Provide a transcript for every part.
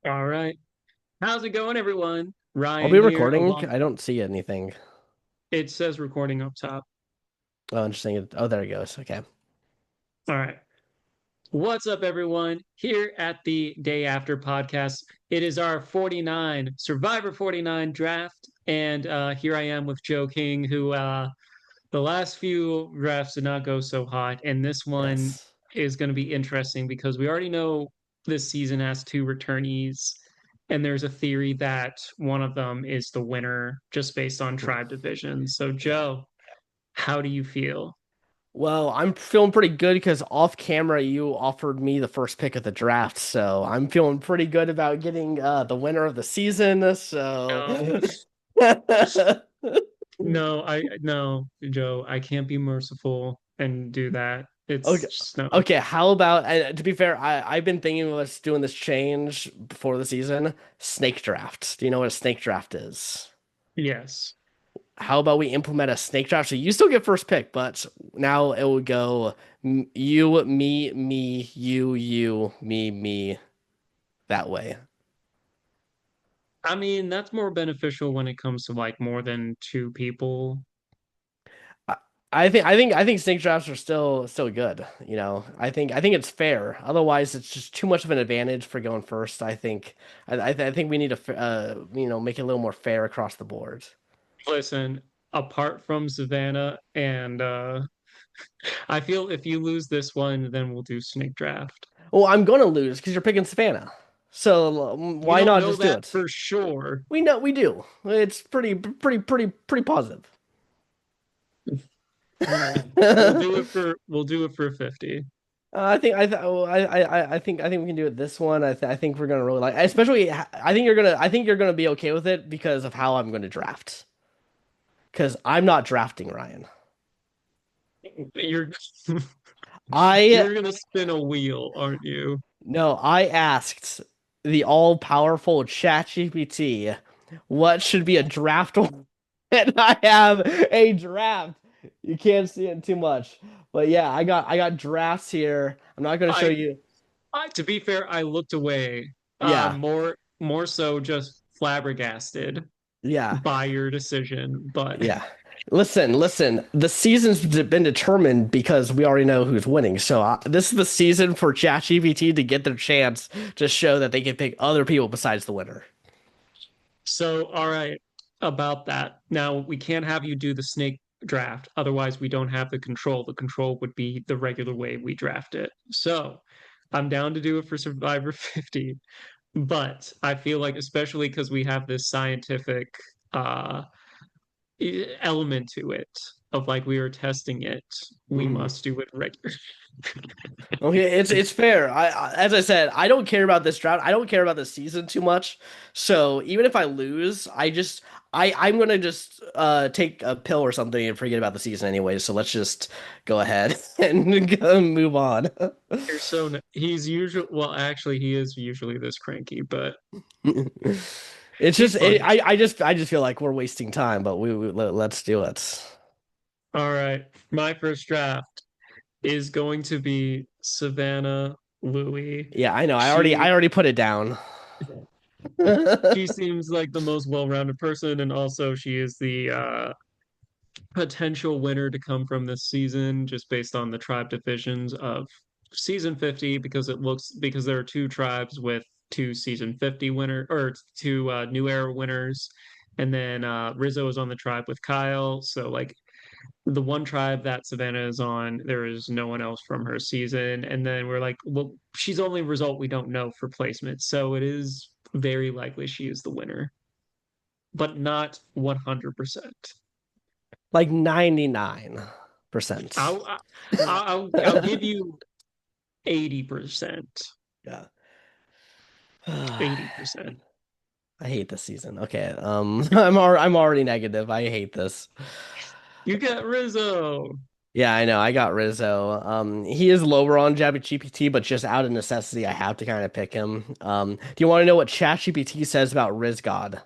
All right. How's it going, everyone? I'll Ryan be here, recording. along. I don't see anything. It says recording up top. Oh, interesting. Oh, there it goes. Okay. All right. What's up, everyone? Here at the Day After podcast, it is our 49 Survivor 49 draft. And here I am with Joe King, who the last few drafts did not go so hot. And this one Yes. is going to be interesting because we already know this season has two returnees. And there's a theory that one of them is the winner just based on Hmm. tribe division. So, Yeah. Joe, how do you feel? Well, I'm feeling pretty good because off camera you offered me the first pick of the draft, so I'm feeling pretty good about getting the winner of the season. So No, no, Joe, I can't be merciful and do that. It's okay. just no. Okay, how about to be fair, I've been thinking of us doing this change before the season. Snake draft. Do you know what a snake draft is? Yes. How about we implement a snake draft? So you still get first pick, but now it would go you, me, you, me, that way. I mean, that's more beneficial when it comes to like more than two people. I, I think snake drafts are still good. I think it's fair. Otherwise, it's just too much of an advantage for going first. I think we need to make it a little more fair across the board. Listen, apart from Savannah and I feel if you lose this one, then we'll do snake draft. Well, I'm gonna lose because you're picking Savannah. So We why don't not know just do that it? for sure. We know we do. It's pretty positive. All right. We'll do it for 50. I think we can do it this one. I think we're gonna really like, especially. I think you're gonna be okay with it because of how I'm gonna draft. Because I'm not drafting Ryan. You're I you're gonna spin a wheel, aren't you? no. I asked the all-powerful ChatGPT what should be a draft, and I have a draft. You can't see it too much, but yeah, I got drafts here. I'm not gonna show I, you. to be fair, I looked away. Yeah, More so just flabbergasted yeah. by your decision, but Yeah. Listen. The season's been determined because we already know who's winning. So this is the season for ChatGPT to get their chance to show that they can pick other people besides the winner. so all right about that. Now we can't have you do the snake draft, otherwise we don't have the control. The control would be the regular way we draft it. So I'm down to do it for Survivor 50. But I feel like, especially because we have this scientific uh, element to it of like we are testing it, we Mhm. must do it regular. Okay, it's fair. As I said, I don't care about this drought. I don't care about the season too much. So even if I lose, I'm gonna just take a pill or something and forget about the season anyway. So let's just go ahead and go move on. You're so he's usually, well, actually, he is usually this cranky, but It's he's just fun. I just feel like we're wasting time, but let's do it. All right, my first draft is going to be Savannah Louie. Yeah, I know. I already She I already put it down. she seems like the most well-rounded person, and also she is the potential winner to come from this season just based on the tribe divisions of season 50 because there are two tribes with two season 50 winner or two new era winners, and then Rizzo is on the tribe with Kyle, so like the one tribe that Savannah is on, there is no one else from her season, and then we're like, well, she's only result we don't know for placement, so it is very likely she is the winner, but not 100%. Like 99%. I'll I'll give you 80%. Yeah. 80%. I hate this season. Okay. I'm already negative. I hate this. You get Rizzo. Yeah, I know. I got Rizzo. He is lower on ChatGPT, but just out of necessity, I have to kind of pick him. Do you want to know what ChatGPT says about Riz God?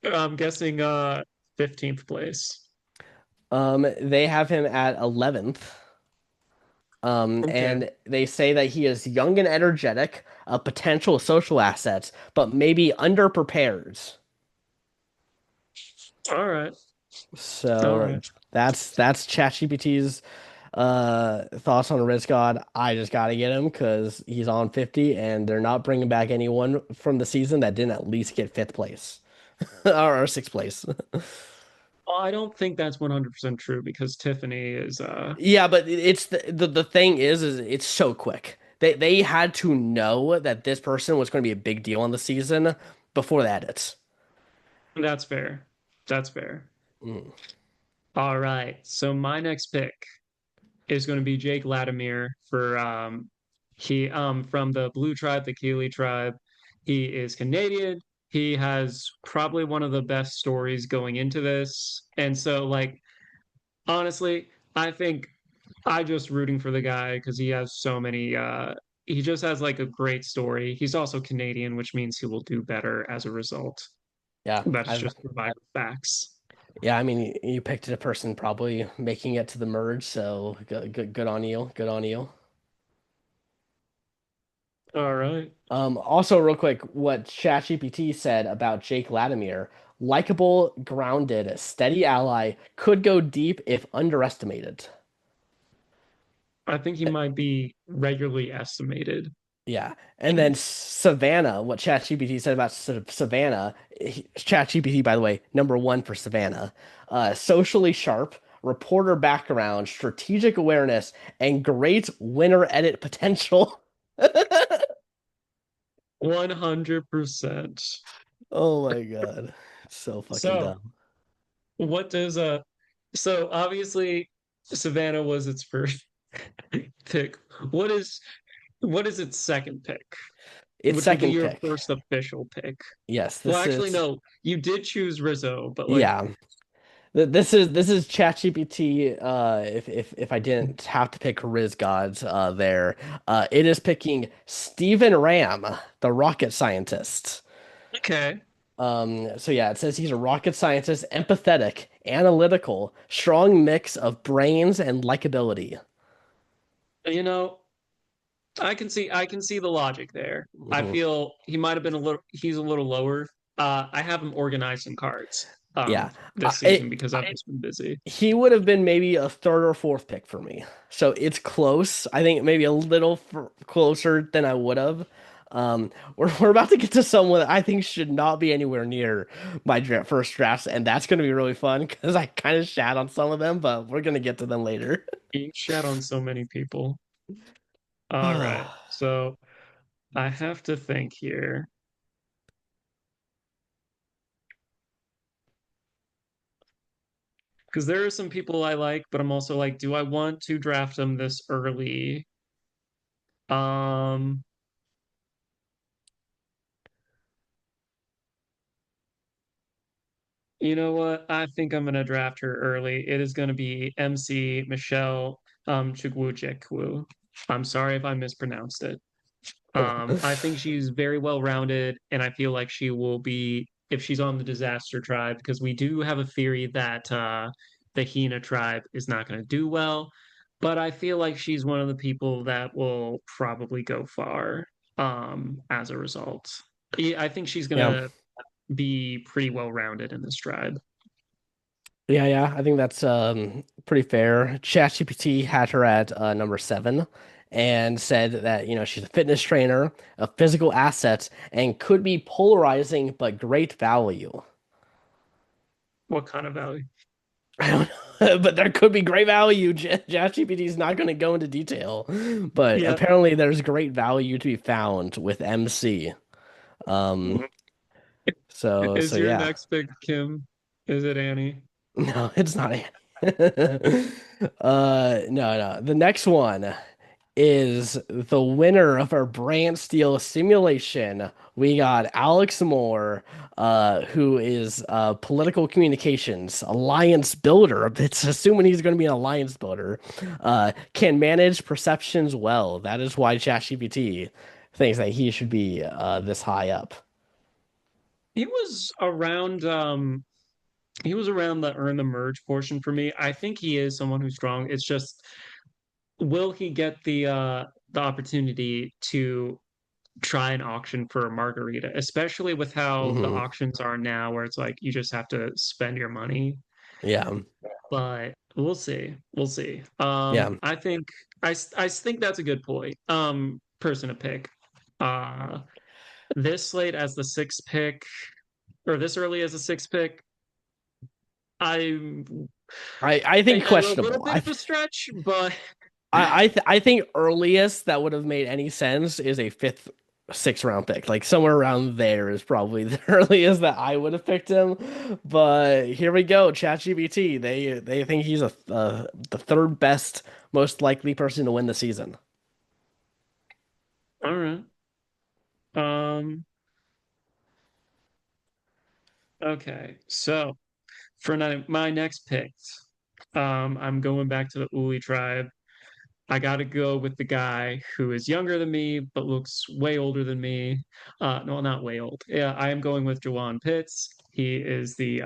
I'm guessing 15th place. They have him at 11th. Okay. And they say that he is young and energetic, a potential social asset, but maybe underprepared. All right. All So right. that's ChatGPT's thoughts on Riz God. I just gotta get him because he's on 50, and they're not bringing back anyone from the season that didn't at least get fifth place or sixth place. Well, I don't think that's 100% true because Tiffany is Yeah, but it's the thing is it's so quick. They had to know that this person was going to be a big deal on the season before the edits. that's fair. That's fair. Mm. All right. So my next pick is going to be Jake Latimer for he from the Blue tribe, the Keeley tribe. He is Canadian. He has probably one of the best stories going into this. And so like honestly, I think I just rooting for the guy because he has so many he just has like a great story. He's also Canadian, which means he will do better as a result. Yeah, That's I just provided facts. yeah, I mean you picked a person probably making it to the merge, so good on you. Good on you. All right. Also, real quick, what ChatGPT said about Jake Latimer, likable, grounded, steady ally, could go deep if underestimated. I think he might be regularly estimated. Yeah. And then Savannah, what ChatGPT said about Savannah, ChatGPT, by the way, number one for Savannah, socially sharp, reporter background, strategic awareness, and great winner edit potential. 100%. Oh my God. It's so fucking So, dumb. what does so obviously Savannah was its first pick. What is what is its second pick? It's Which would be second your pick. first official pick. Yes, Well, this actually, is no, you did choose Rizzo, but like, yeah. This is ChatGPT. If I didn't have to pick Riz Gods, there, it is picking Stephen Ram, the rocket scientist. okay, So yeah, it says he's a rocket scientist, empathetic, analytical, strong mix of brains and likability. you know, I can see the logic there. I Mhm. feel he might have been a little he's a little lower. I have him organized in cards Yeah, this season it because I've just been busy. he would have been maybe a third or fourth pick for me. So it's close. I think maybe a little closer than I would have. We're about to get to someone that I think should not be anywhere near my first drafts, and that's going to be really fun because I kind of shat on some of them, but we're going to get to them later. You shat on so many people. All right. So I have to think here because there are some people I like, but I'm also like, do I want to draft them this early? Um, you know what? I think I'm gonna draft her early. It is gonna be MC Michelle Chugwujekwu. I'm sorry if I mispronounced it. I think she's very well rounded, and I feel like she will be if she's on the disaster tribe, because we do have a theory that the Hina tribe is not going to do well. But I feel like she's one of the people that will probably go far as a result. I think she's going Yeah. to be pretty well rounded in this tribe. Yeah, I think that's pretty fair. ChatGPT had her at number seven and said that, she's a fitness trainer, a physical asset, and could be polarizing but great value. What kind of value? I don't know, but there could be great value. ChatGPT is not going to go into detail, but Yeah. apparently there's great value to be found with MC. Um, so Is your yeah. next pick Kim? Is it Annie? No, it's not Annie. No. The next one is the winner of our brand steel simulation. We got Alex Moore, who is political communications alliance builder. It's assuming he's going to be an alliance builder. Can manage perceptions well. That is why ChatGPT thinks that he should be this high up. He was around he was around the earn the merge portion for me. I think he is someone who's strong. It's just will he get the opportunity to try an auction for a margarita, especially with how the Hmm. auctions are now, where it's like you just have to spend your money. Yeah. But we'll see. We'll see. Yeah. I think I think that's a good point. Person to pick. Uh, this slate as the sixth pick, or this early as a sixth pick, I I think a little questionable. bit of a stretch, but I think earliest that would have made any sense is a fifth, sixth round pick. Like somewhere around there is probably the earliest that I would have picked him. But here we go, ChatGPT. They think he's the third best, most likely person to win the season. all right. Um, okay. So for my next pick, I'm going back to the Uli tribe. I got to go with the guy who is younger than me, but looks way older than me. No, not way old. Yeah, I am going with Jawan Pitts. He is the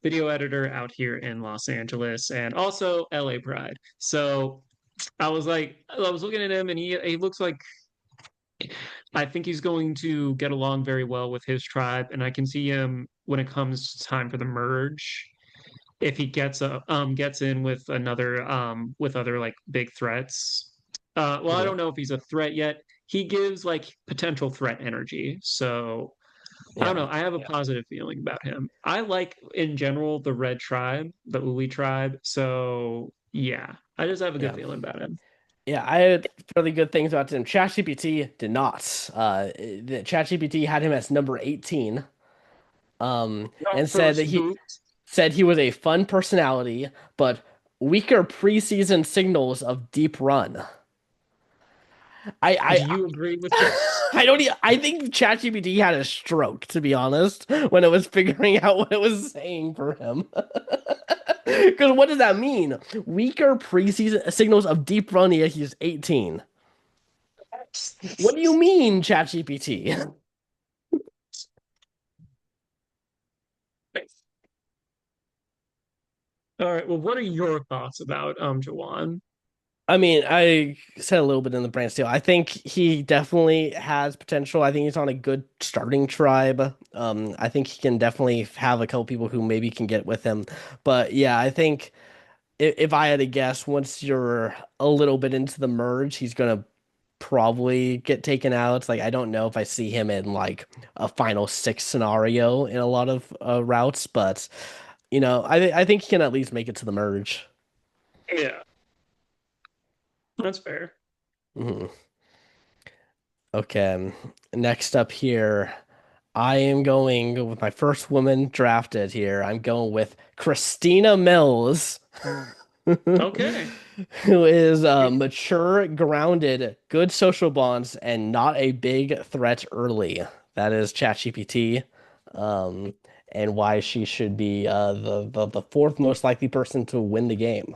video editor out here in Los Angeles and also LA Pride. So I was looking at him and he looks like I think he's going to get along very well with his tribe. And I can see him when it comes time for the merge if he gets in with other like big threats. Well, I Mhm. don't know if he's a threat yet. He gives like potential threat energy. So I don't Yeah, know. I have a positive feeling about him. I like in general the Red Tribe, the Uli tribe. So yeah, I just have a good yeah. feeling about him. Yeah, I had fairly good things about him. ChatGPT did not. ChatGPT had him as number 18, Not and said that first he boot. said he was a fun personality, but weaker preseason signals of deep run. Do I you agree with this? I don't. I think ChatGPT had a stroke, to be honest, when it was figuring out what it was saying for him. Because what does that mean? Weaker preseason signals of deep run. Yet he's 18. What do you mean, ChatGPT? All right. Well, what are your thoughts about Jawan? I mean, I said a little bit in the brand steel. I think he definitely has potential. I think he's on a good starting tribe. I think he can definitely have a couple people who maybe can get with him. But yeah, I think if I had to guess, once you're a little bit into the merge, he's gonna probably get taken out. Like I don't know if I see him in like a final six scenario in a lot of routes, but I think he can at least make it to the merge. Yeah, that's fair. Mhm. Okay, next up here, I am going with my first woman drafted here. I'm going with Christina Mills, Okay. who is mature, grounded, good social bonds, and not a big threat early. That is ChatGPT, um, and why she should be the fourth most likely person to win the game.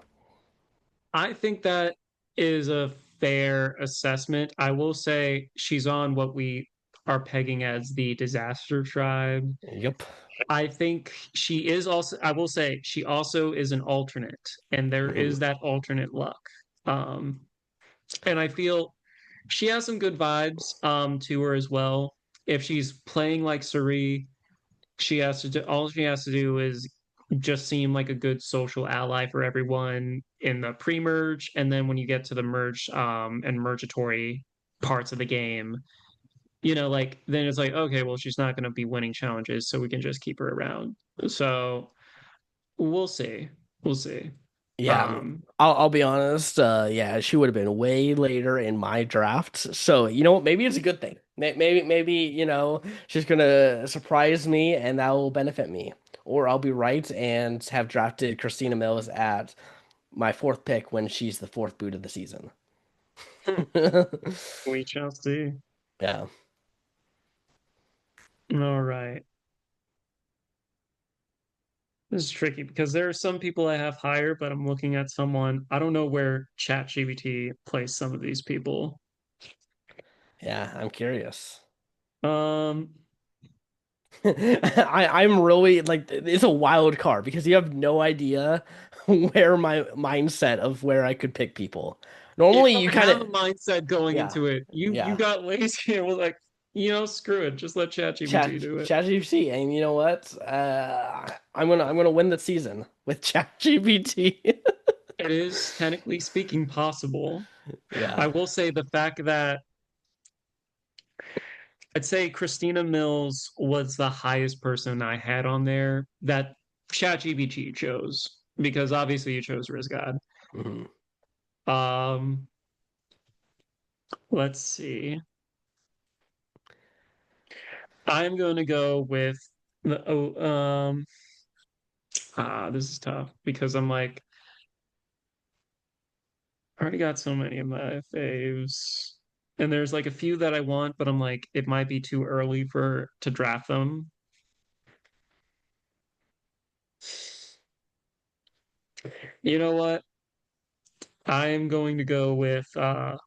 I think that is a fair assessment. I will say she's on what we are pegging as the disaster tribe. Yep. I think she is also, I will say, she also is an alternate, and there Hmm. is that alternate luck. Um, and I feel she has some good vibes to her as well. If she's playing like Suri, all she has to do is just seem like a good social ally for everyone in the pre-merge, and then when you get to the merge and mergatory parts of the game, like then it's like, okay, well, she's not going to be winning challenges, so we can just keep her around. So we'll see. We'll see. Yeah, um I'll be honest. Yeah, she would have been way later in my draft. So you know what? Maybe it's a good thing. Maybe she's gonna surprise me, and that will benefit me. Or I'll be right and have drafted Christina Mills at my fourth pick when she's the fourth boot of the season. we shall see. Yeah, All right. This is tricky because there are some people I have higher, but I'm looking at someone. I don't know where ChatGPT placed some of these people. yeah, I'm curious. Um, I'm really like it's a wild card because you have no idea where my mindset of where I could pick people. If Normally I you kind have of a mindset going yeah, into it, you yeah. got lazy and was like, screw it, just let ChatGPT do it. ChatGPT, and you know what? I'm gonna win the season with ChatGPT. It is technically speaking possible. Yeah. I will say the fact that I'd say Christina Mills was the highest person I had on there that ChatGPT chose because obviously you chose Rizgod. Mhm. Um, let's see. I'm going to go with the this is tough because I'm like I already got so many of my faves. And there's like a few that I want, but I'm like it might be too early for to draft them. You know what? I am going to go with an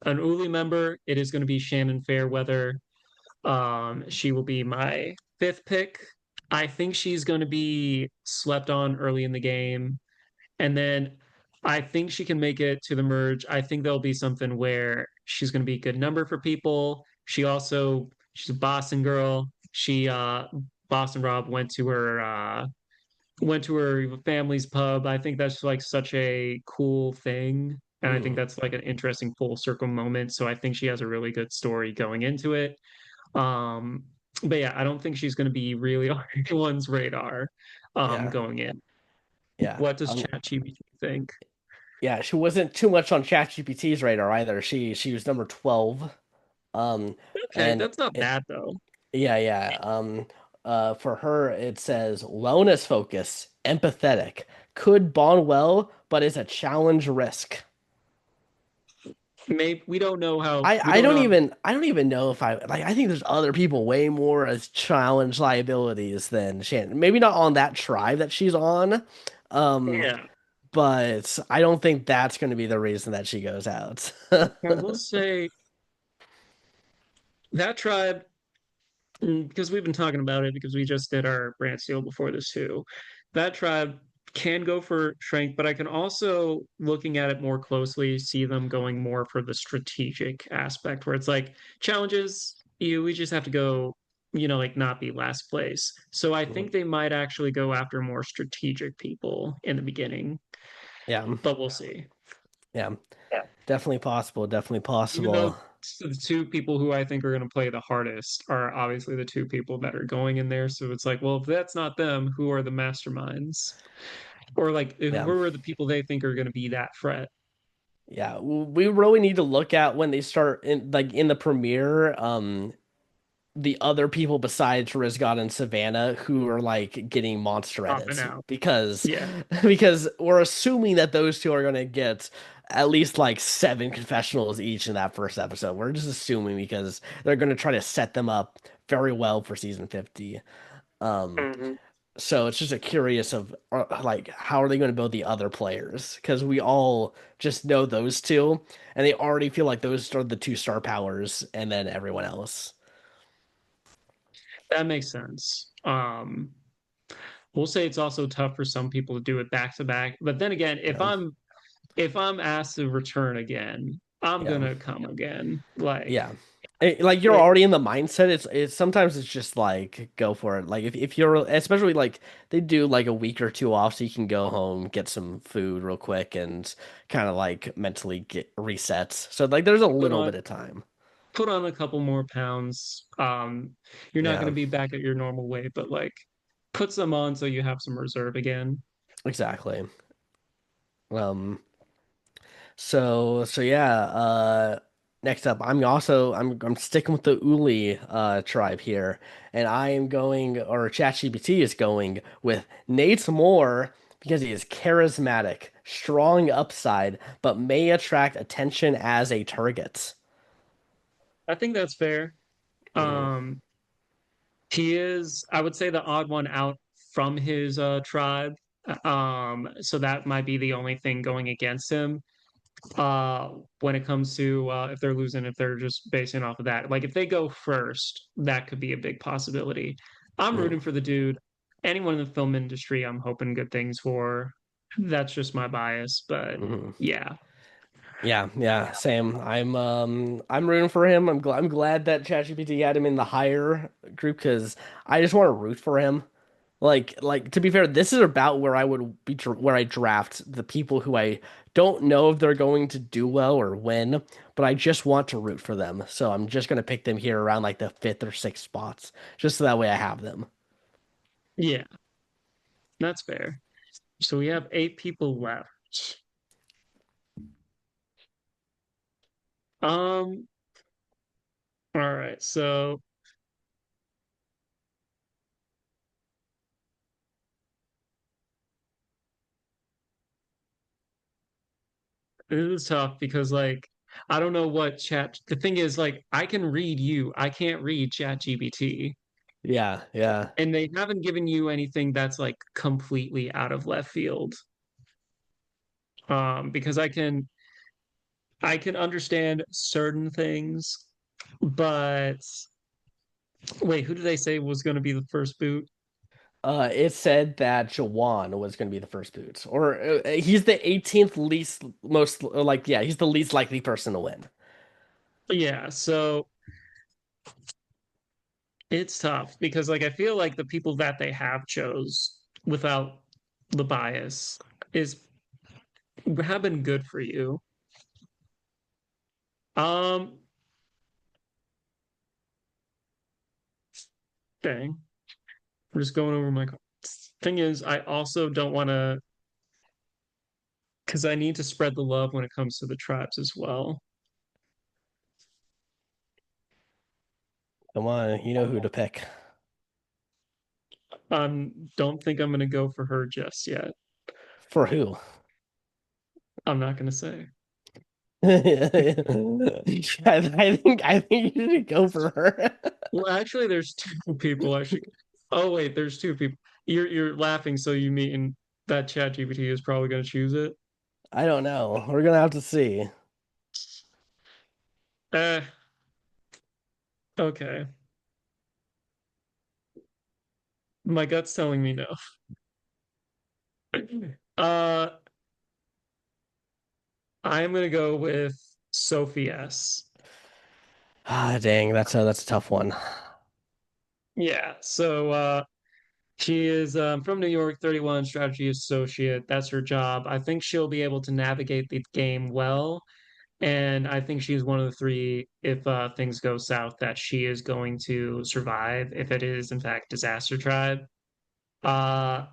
Uli member. It is going to be Shannon Fairweather. She will be my fifth pick. I think she's going to be slept on early in the game. And then I think she can make it to the merge. I think there'll be something where she's going to be a good number for people. She's a Boston girl. Boston Rob went to her family's pub. I think that's like such a cool thing. And I think Mhm. that's like an interesting full circle moment. So I think she has a really good story going into it. Um, but yeah, I don't think she's going to be really on anyone's radar Yeah. going in. Yeah. What does ChatGPT think? Yeah, she wasn't too much on ChatGPT's radar either. She was number 12. Um Okay, and that's not it, bad though. yeah, yeah. For her it says wellness focus, empathetic, could bond well, but is a challenge risk. Maybe we I don't don't know. even know if I think there's other people way more as challenge liabilities than Shannon. Maybe not on that tribe that she's on. Um, Yeah, but I don't think that's going to be the reason that she goes out. I will say that tribe because we've been talking about it because we just did our brand seal before this too. That tribe can go for strength, but I can also, looking at it more closely, see them going more for the strategic aspect where it's like challenges, we just have to go, like not be last place. So I think they might actually go after more strategic people in the beginning, Yeah, but we'll see. yeah, definitely possible. Definitely Even though possible. the two people who I think are going to play the hardest are obviously the two people that are going in there. So it's like, well, if that's not them, who are the masterminds? Or like, Yeah, who are the people they think are going to be that threat? yeah. We really need to look at when they start in the premiere. The other people besides Rizgod and Savannah who are like getting monster Popping edits out. because Yeah. because we're assuming that those two are gonna get at least like 7 confessionals each in that first episode. We're just assuming because they're gonna try to set them up very well for season 50. Um, Mhm. so it's just a curious of like how are they going to build the other players? Because we all just know those two, and they already feel like those are the two star powers, and then everyone else. That makes sense. We'll say it's also tough for some people to do it back to back. But then again, Yeah. if I'm asked to return again, I'm Yeah. gonna come again. Like Yeah. Like you're it, already in the mindset. It's sometimes it's just like go for it. Like if you're especially like they do like a week or two off so you can go home, get some food real quick and kind of like mentally get resets. So like there's a put little on bit of time. put on a couple more pounds. You're not Yeah, gonna be back at your normal weight, but like put some on so you have some reserve again. exactly. Um so yeah, next up I'm sticking with the Uli tribe here, and I am going or ChatGPT is going with Nate Moore because he is charismatic, strong upside, but may attract attention as a target. I think that's fair. Mhm. Um, he is, I would say, the odd one out from his tribe. So that might be the only thing going against him. When it comes to if they're losing, if they're just basing off of that. Like if they go first, that could be a big possibility. I'm Mhm. rooting for the dude. Anyone in the film industry, I'm hoping good things for. That's just my bias, but Mhm. yeah. Yeah, yeah, same. I'm rooting for him. I'm glad that ChatGPT had him in the higher group because I just want to root for him. Like to be fair, this is about where I would be where I draft the people who I don't know if they're going to do well or win, but I just want to root for them. So I'm just gonna pick them here around like the fifth or sixth spots, just so that way I have them. Yeah, that's fair. So we have 8 people left. Um, all right, so this is tough because like I don't know what chat the thing is like I can read you, I can't read chat GBT. Yeah, yeah. And they haven't given you anything that's like completely out of left field. Because I can understand certain things, but wait, who did they say was going to be the first boot? It said that Jawan was going to be the first boot, or he's the 18th least most like yeah, he's the least likely person to win. Yeah, so it's tough because like I feel like the people that they have chose without the bias is have been good for you. Um, dang, I'm just going over my thing is I also don't want to because I need to spread the love when it comes to the tribes as well. Come on, you know who to pick. Don't think I'm gonna go for her just yet. For who? I'm not gonna say. I think you should go for her. Well, actually, there's two people I should. Oh wait, there's two people. You're laughing, so you mean that Chat GPT is probably gonna choose it? I don't know. We're gonna have to see. Eh, okay. My gut's telling me no. Uh, I'm gonna go with Sophie S. Ah, dang, that's a tough one. Yeah. So she is from New York, 31, strategy associate. That's her job. I think she'll be able to navigate the game well. And I think she's one of the three, if things go south, that she is going to survive if it is, in fact, Disaster Tribe. Uh,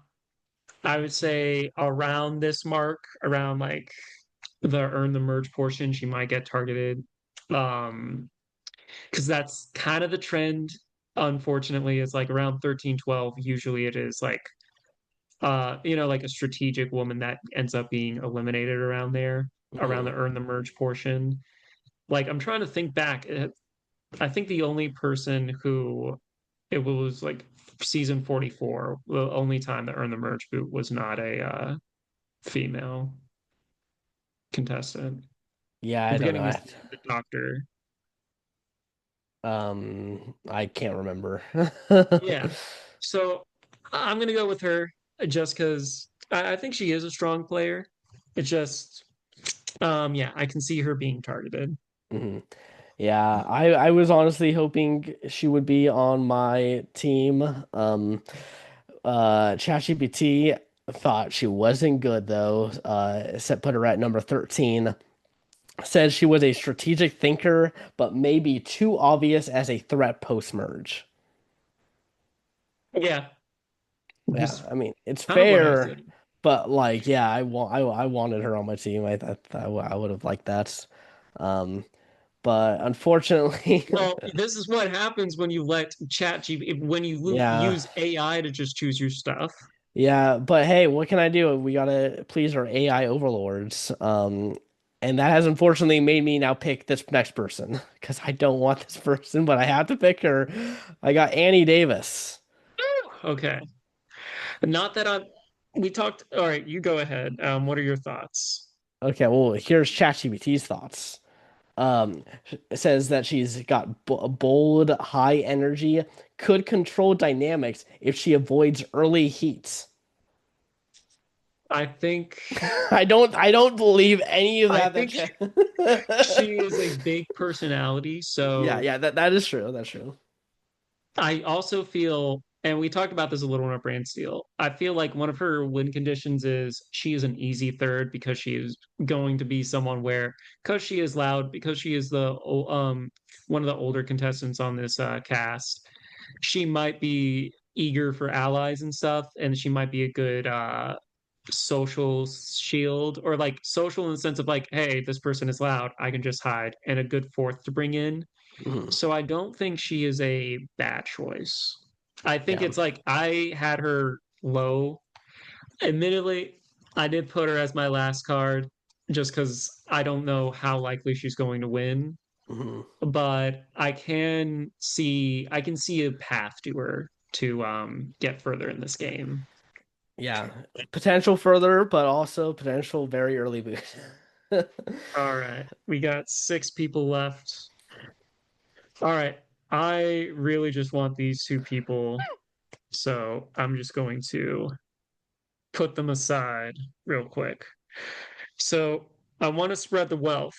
I would say around this mark, around like the earn the merge portion, she might get targeted. Because that's kind of the trend, unfortunately, is like around 13, 12. Usually it is like like a strategic woman that ends up being eliminated around there, around Mhm. the earn the merge portion. Like I'm trying to think back. I think the only person who it was like season 44, the only time that earned the merge boot was not a female contestant. Yeah, I'm I don't know. forgetting his name, the doctor. I can't remember. Yeah. So I'm gonna go with her just because I think she is a strong player. It's just yeah, I can see her being targeted. Mhm. Yeah, I was honestly hoping she would be on my team. ChatGPT thought she wasn't good though. Set put her at number 13. Said she was a strategic thinker, but maybe too obvious as a threat post-merge. Yeah, Yeah, that's I mean, it's kind of what I fair, said. but like, yeah, I wanted her on my team. I would have liked that. Um, but unfortunately, Well, this is what happens when you let when you yeah. use AI to just choose your stuff. Yeah, but hey, what can I do? We gotta please our AI overlords. And that has unfortunately made me now pick this next person because I don't want this person, but I have to pick her. I got Annie Davis. Okay. Not that I'm. We talked. All right, you go ahead. What are your thoughts? Okay, well, here's ChatGPT's thoughts. It says that she's got bold, high energy, could control dynamics if she avoids early heats. I think I don't believe any of I that think she is a big personality, Yeah, so yeah, that is true. That's true. I also feel, and we talked about this a little in our brand steal. I feel like one of her win conditions is she is an easy third because she is going to be someone where, because she is loud, because she is the one of the older contestants on this cast, she might be eager for allies and stuff, and she might be a good social shield, or like social in the sense of like, hey, this person is loud, I can just hide, and a good fourth to bring in. Mhm. So I don't think she is a bad choice. I think Yeah. it's like I had her low. Admittedly, I did put her as my last card just because I don't know how likely she's going to win. Mhm. But I can see a path to her to get further in this game. Yeah. Potential further, but also potential very early boot. All right, we got 6 people left. All right, I really just want these 2 people, so I'm just going to put them aside real quick. So I want to spread the wealth.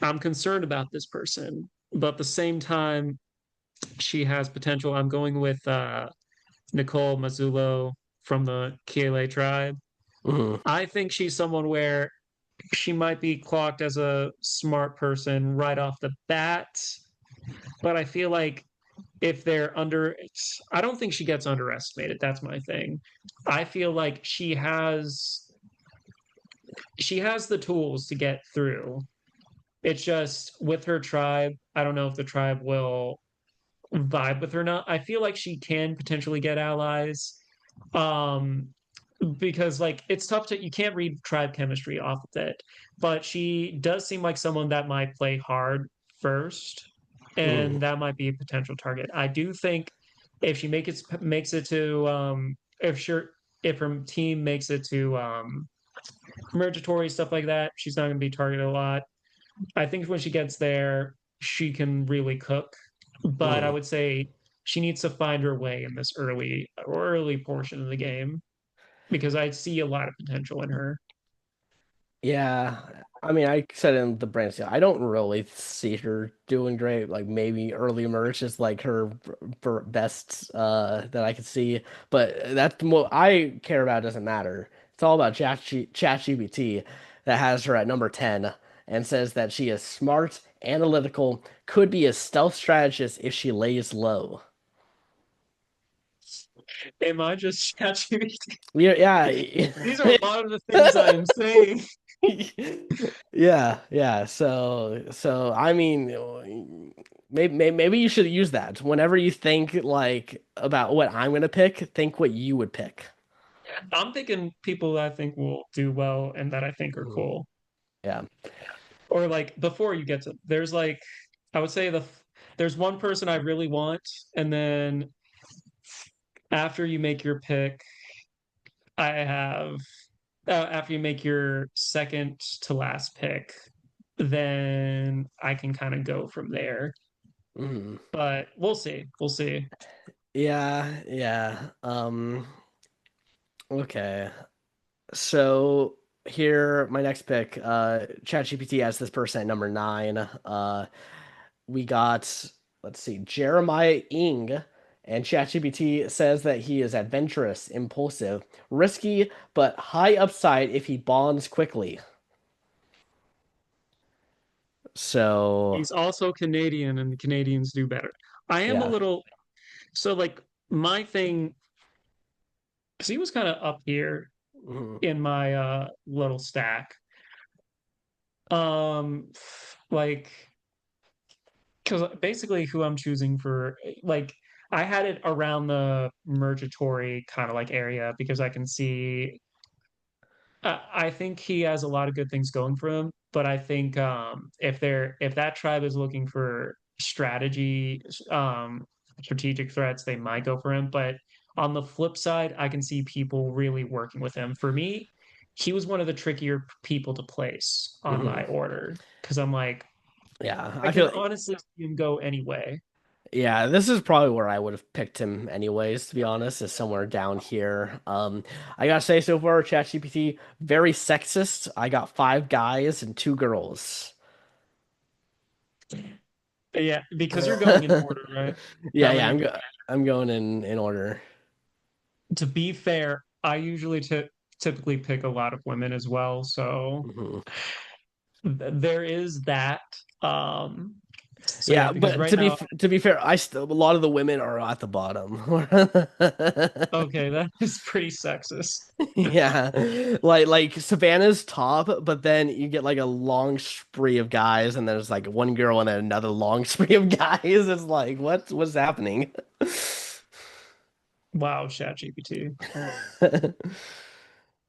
I'm concerned about this person, but at the same time, she has potential. I'm going with Nicole Mazzullo from the Kiele tribe. Mhm. I think she's someone where she might be clocked as a smart person right off the bat, but I feel like if they're under, I don't think she gets underestimated. That's my thing. I feel like she has the tools to get through. It's just with her tribe, I don't know if the tribe will vibe with her or not. I feel like she can potentially get allies. Um because like it's tough to, you can't read tribe chemistry off of it, but she does seem like someone that might play hard first, and Mhm. that might be a potential target. I do think if she makes it to if her team makes it to mergatory stuff like that, she's not going to be targeted a lot. I think when she gets there, she can really cook. But I Mhm. would say she needs to find her way in this early portion of the game because I see a lot of potential in her. Yeah, I mean, I said in the brand deal, I don't really see her doing great. Like maybe early merge is like her best that I could see, but that's what I care about. Doesn't matter. It's all about ChatGPT that has her at number 10 and says that she is smart, analytical, could be a stealth strategist if she lays low. Am I just ChatGPT? Yeah, These are a lot of the things I am saying. Yeah, yeah. So I mean, maybe you should use that whenever you think like about what I'm gonna pick. Think what you would pick. I'm thinking people that I think will do well and that I think are Mhm. cool. Yeah. Or like before you get to, there's like, I would say there's one person I really want, and then after you make your pick, I have after you make your second to last pick, then I can kind of go from there. Mhm. But we'll see. We'll see. Yeah, yeah. Okay. So here, my next pick, ChatGPT has this person at number 9. We got, let's see, Jeremiah Ing, and ChatGPT says that he is adventurous, impulsive, risky, but high upside if he bonds quickly. So, He's also Canadian, and the Canadians do better. I am a yeah. little, so like my thing, because he was kind of up here Mhm. in my little stack. Um, like because basically who I'm choosing for, like, I had it around the Mergatory kind of like area because I can see I think he has a lot of good things going for him, but I think if that tribe is looking for strategic threats, they might go for him. But on the flip side, I can see people really working with him. For me, he was one of the trickier people to place on Mhm. my order because I'm like, Yeah, I I can feel honestly see him go anyway. Yeah, this is probably where I would have picked him anyways, to be honest, is somewhere down here. I gotta say so far, ChatGPT, very sexist. I got five guys and two girls. Yeah, because you're going in order, right? Yeah, How yeah, many? I'm going in order. To be fair, I usually typically pick a lot of women as well, so Mhm. there is that. Um, so yeah, Yeah, because but right now, to be fair, I still a lot of the women are at the bottom. okay, that is pretty sexist. Yeah, like Savannah's top, but then you get like a long spree of guys, and there's like one girl and then another long spree of guys. It's like what's happening? Wow, ChatGPT.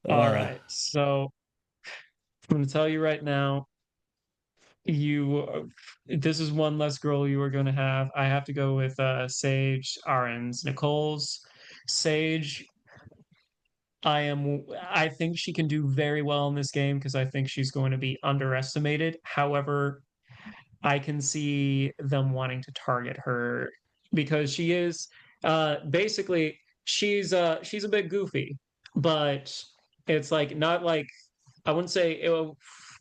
All Uh, right, so I'm gonna tell you right now, you this is one less girl you are going to have. I have to go with Sage Arens Nicole's. Sage, I think she can do very well in this game because I think she's going to be underestimated. However, I can see them wanting to target her because she is basically she's a bit goofy, but it's like not like I wouldn't say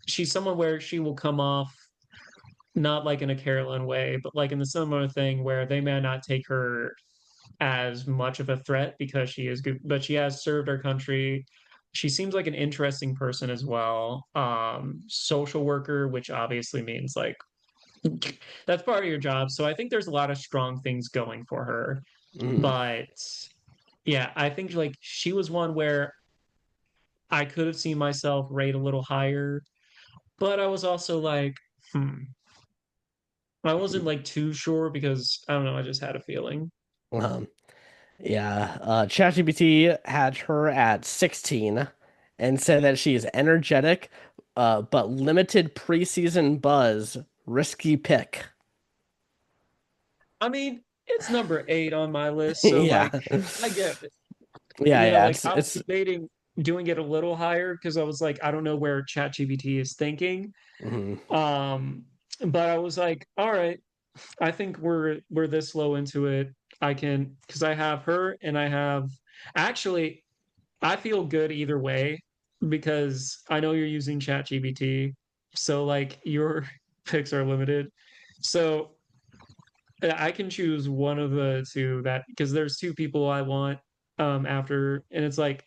she's someone where she will come off not like in a Carolyn way, but like in the similar thing where they may not take her as much of a threat because she is good, but she has served our country. She seems like an interesting person as well. Social worker, which obviously means like that's part of your job. So I think there's a lot of strong things going for her. mhm. But yeah, I think like she was one where I could have seen myself rate a little higher, but I was also like, I wasn't like too sure because I don't know, I just had a feeling. Um, yeah, ChatGPT had her at 16 and said that she is energetic, but limited preseason buzz, risky pick. I mean, it's number 8 on my list, so Yeah, like I get it. yeah, yeah. Like I was It's debating doing it a little higher because I was like, I don't know where ChatGPT is thinking. mhm. Um, but I was like, all right, I think we're this low into it. I can because I have her and I have actually I feel good either way because I know you're using ChatGPT, so like your picks are limited. So I can choose one of the two that because there's two people I want after and it's like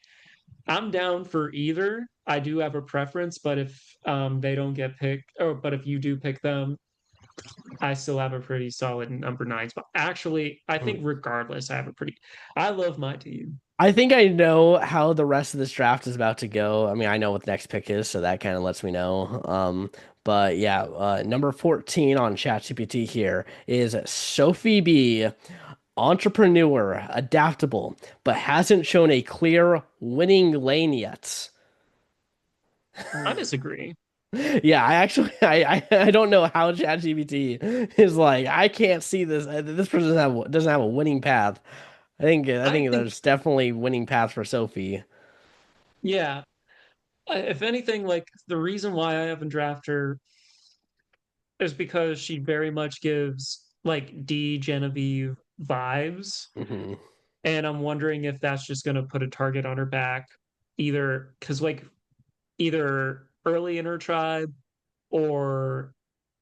I'm down for either. I do have a preference, but if they don't get picked or but if you do pick them, I still have a pretty solid number 9 spot. Actually, I think regardless, I have a pretty I love my team. I think I know how the rest of this draft is about to go. I mean, I know what the next pick is, so that kind of lets me know. But yeah, number 14 on ChatGPT here is Sophie B, entrepreneur, adaptable, but hasn't shown a clear winning lane yet. I disagree. Yeah, I actually I don't know how ChatGPT is like I can't see this. This person doesn't have a winning path. I I think think there's definitely winning paths for Sophie. yeah. If anything, like the reason why I haven't drafted her is because she very much gives like D Genevieve vibes. Hmm. And I'm wondering if that's just going to put a target on her back, either because like either early in her tribe or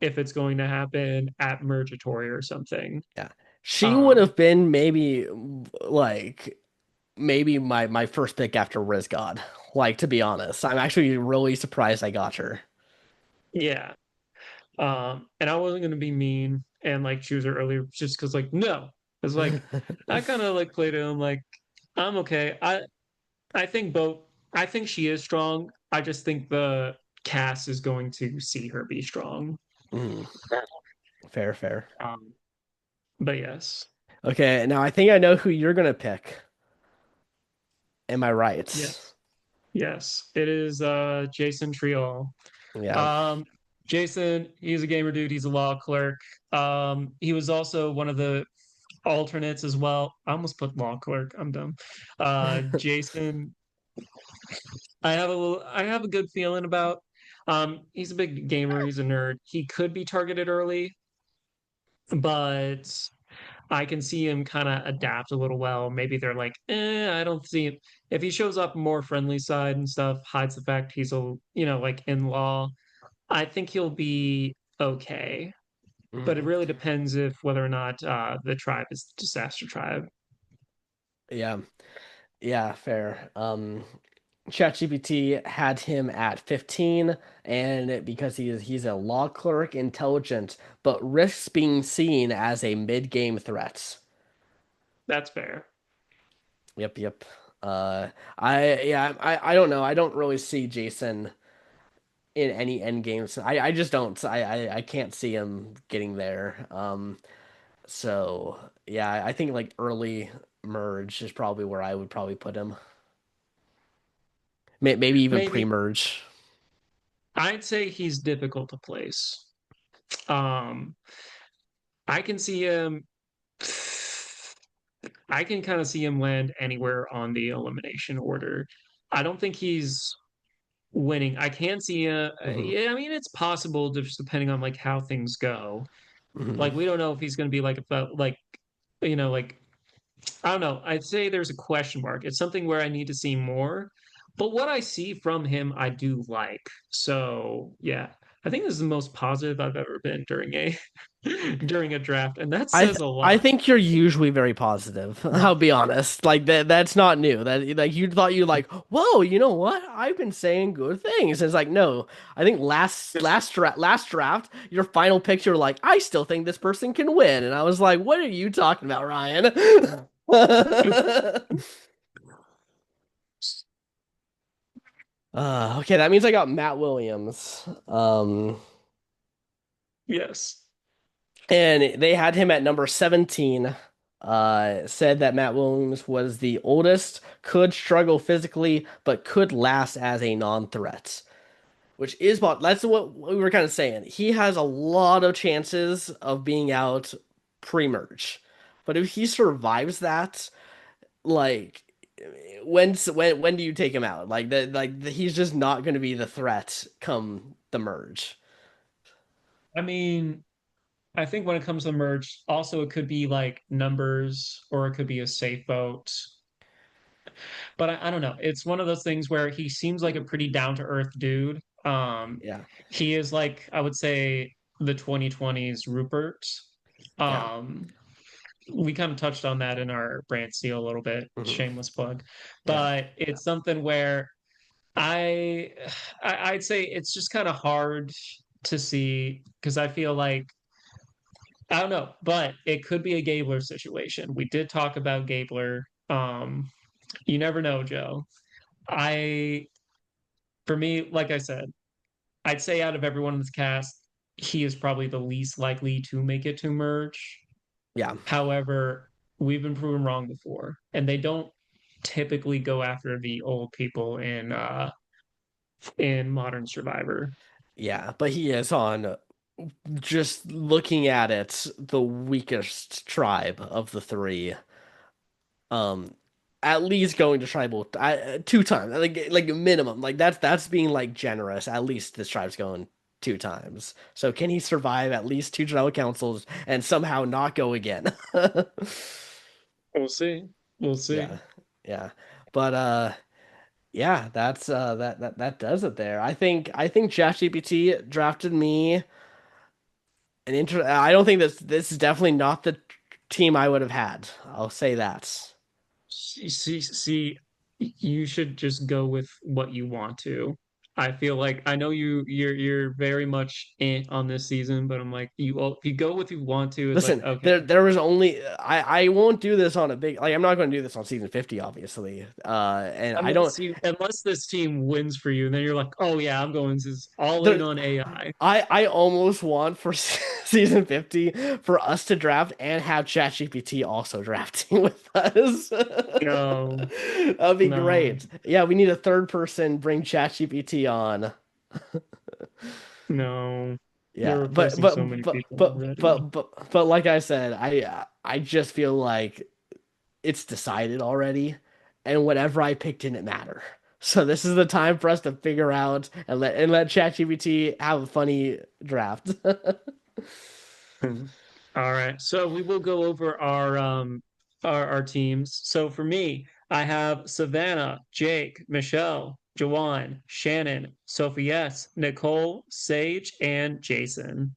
if it's going to happen at Mergatory or something. Yeah. She would Um, have been maybe like maybe my first pick after Riz God. Like to be honest, I'm actually really surprised I got her. yeah. And I wasn't going to be mean and like choose her earlier just because like no, it's like I kind of like played it. I'm like I'm okay. I think both. I think she is strong. I just think the cast is going to see her be strong. Mm, fair, fair. Um, but yes, Okay, now I think I know who you're gonna pick. Am I right? yes, yes. It is Jason Triol. Yeah. Um, Jason, he's a gamer dude. He's a law clerk. He was also one of the alternates as well. I almost put law clerk. I'm dumb. Jason, I have a good feeling about. He's a big gamer. He's a nerd. He could be targeted early, but I can see him kind of adapt a little well. Maybe they're like, I don't see him. If he shows up more friendly side and stuff, hides the fact he's a, like in law, I think he'll be okay. But it Mhm. really depends if whether or not the tribe is the disaster tribe. Yeah. Yeah, fair. ChatGPT had him at 15, and because he's a law clerk, intelligent, but risks being seen as a mid-game threat. That's fair. Yep, yep. I don't know. I don't really see Jason in any end games. I just don't. I can't see him getting there. So yeah, I think like early merge is probably where I would probably put him. Maybe even Maybe pre-merge. I'd say he's difficult to place. Um, I can see him. I can kind of see him land anywhere on the elimination order. I don't think he's winning. I can see Hmm. yeah, I mean it's possible just depending on like how things go. Hmm. Like we don't know if he's going to be like about like like I don't know. I'd say there's a question mark. It's something where I need to see more. But what I see from him, I do like. So yeah, I think this is the most positive I've ever been during a during a draft, and that says a I lot. think you're usually very positive. I'll be honest. Like that's not new. That like you thought you like, whoa, you know what? I've been saying good things. It's like, no. I think last draft, your final picks, you're like, I still think this person can win. And I was like, what are you talking about, Ryan? Okay, that means I got Matt Williams. Yes. And they had him at number 17. Said that Matt Williams was the oldest, could struggle physically, but could last as a non-threat. Which is what that's what we were kind of saying. He has a lot of chances of being out pre-merge. But if he survives that, like when do you take him out? He's just not going to be the threat come the merge. I mean, I think when it comes to merge, also it could be like numbers or it could be a safe vote. But I don't know. It's one of those things where he seems like a pretty down to earth dude. Yeah. He is like I would say the 2020s Rupert. Yeah. Um, we kind of touched on that in our brand seal a little bit. Hmm. Shameless plug, Yeah. but it's something where I, I'd say it's just kind of hard to see because I feel like I don't know, but it could be a Gabler situation. We did talk about Gabler. You never know, Joe. I, for me, like I said, I'd say out of everyone in this cast, he is probably the least likely to make it to merge. Yeah. However, we've been proven wrong before, and they don't typically go after the old people in Modern Survivor. Yeah, but he is on, just looking at it, the weakest tribe of the three. Um, at least going to tribal 2 times, like a minimum. Like that's being like generous. At least this tribe's going 2 times. So can he survive at least 2 tribal councils and somehow not go again? We'll see. We'll Yeah, see. yeah. But yeah, that does it there. I think ChatGPT drafted me I don't think this is definitely not the team I would have had. I'll say that. See, you should just go with what you want to. I feel like I know you're very much in on this season, but I'm like if you go with you want to, it's like Listen, okay. there was only I won't do this on a big, like I'm not going to do this on season 50 obviously. And I don't Unless this team wins for you, and then you're like, oh yeah, I'm going this all in there on AI. I almost want for season 50 for us to draft and have ChatGPT also drafting with us. No, That'd be no, great. Yeah, we need a third person, bring ChatGPT on. no. They're Yeah, replacing so many people already. but like I said, I just feel like it's decided already, and whatever I picked didn't matter. So this is the time for us to figure out and let ChatGPT have a funny draft. All right. So we will go over our teams. So for me, I have Savannah, Jake, Michelle, Jawan, Shannon, Sophie S, Nicole, Sage, and Jason.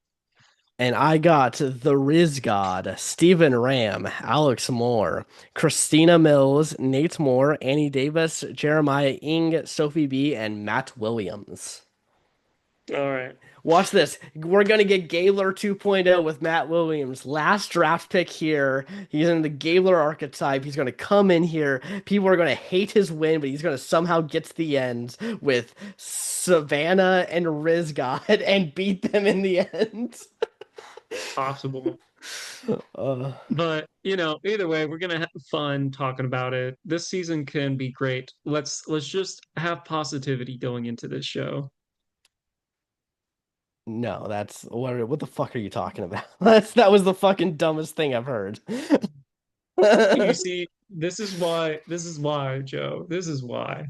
And I got the Riz God, Stephen Ram, Alex Moore, Christina Mills, Nate Moore, Annie Davis, Jeremiah Ing, Sophie B, and Matt Williams. All right. Watch this. We're gonna get Gabler 2.0 with Matt Williams. Last draft pick here. He's in the Gabler archetype. He's gonna come in here. People are gonna hate his win, but he's gonna somehow get to the end with Savannah and Riz God and beat them in the end. Possible. Uh, But, either way, we're gonna have fun talking about it. This season can be great. Let's just have positivity going into this show. no, that's what the fuck are you talking about? That was the fucking dumbest thing I've heard. You see, this is why, Joe. This is why.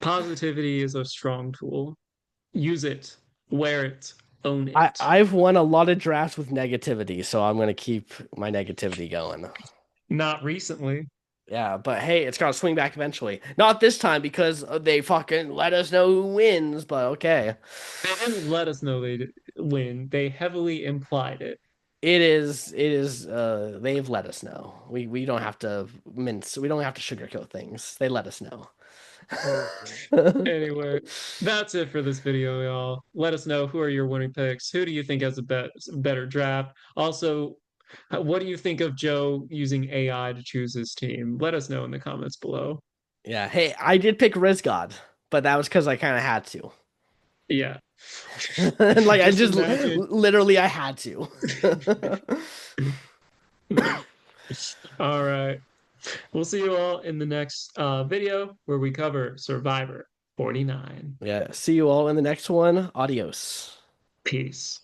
Positivity is a strong tool. Use it, wear it, own it. I've won a lot of drafts with negativity, so I'm gonna keep my negativity going. Not recently. Yeah, but hey, it's gonna swing back eventually. Not this time because they fucking let us know who wins, but okay. They didn't let us know they'd win. They heavily implied it. It is they've let us know. We don't have to we don't have to sugarcoat things. They let us know. Anyway, that's it for this video, y'all. Let us know, who are your winning picks. Who do you think has a better draft? Also, what do you think of Joe using AI to choose his team? Let us know in the comments below. Yeah, hey, I did pick Rizgod, but that was because I kind of had to. Yeah. And like I Just just imagine. literally I had to. All right. We'll see you all in the next video where we cover Survivor 49. Yeah, see you all in the next one. Adios. Peace.